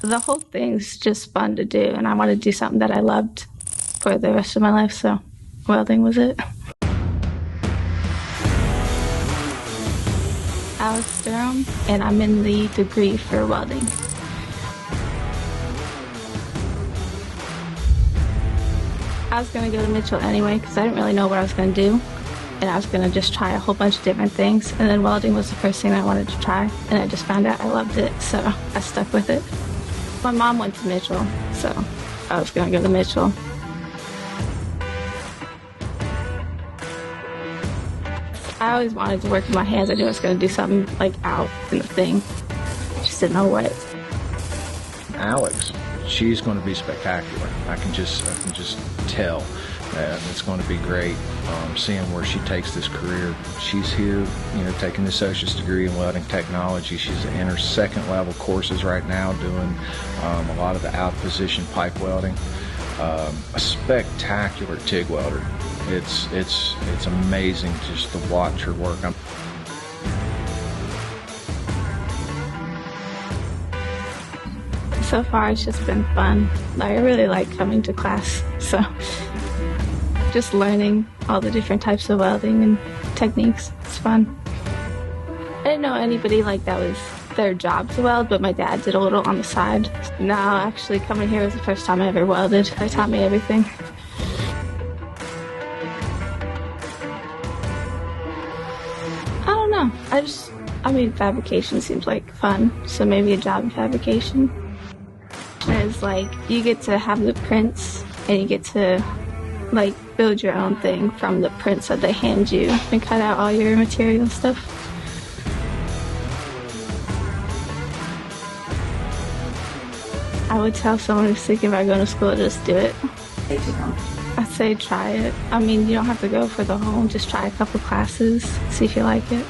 The whole thing's just fun to do, and I want to do something that I loved for the rest of my life, so welding was it. I was Durham, and I'm in the degree for welding. I was going to go to Mitchell anyway because I didn't really know what I was going to do, and I was going to just try a whole bunch of different things, and then welding was the first thing I wanted to try, and I just found out I loved it, so I stuck with it. My mom went to Mitchell, so I was going to go to Mitchell. I always wanted to work with my hands. I knew I was going to do something like out in the thing. Just didn't know what. Alex, she's going to be spectacular. I can just tell that it's going to be great. Seeing where she takes this career. She's here, taking the associate's degree in welding technology. She's in her second level courses right now, doing a lot of the out position pipe welding. A spectacular TIG welder. It's amazing just to watch her work. So far it's just been fun. I really like coming to class, so just learning all the different types of welding and techniques. It's fun. I didn't know anybody like that was their job to weld, but my dad did a little on the side. Now actually coming here was the first time I ever welded. They taught me everything. I don't know. I mean, fabrication seems like fun, so maybe a job in fabrication. It's like you get to have the prints and you get to like build your own thing from the prints that they hand you and cut out all your material stuff. I would tell someone who's thinking about going to school, just do it. I'd say try it. I mean, you don't have to go for the whole, just try a couple classes, see if you like it.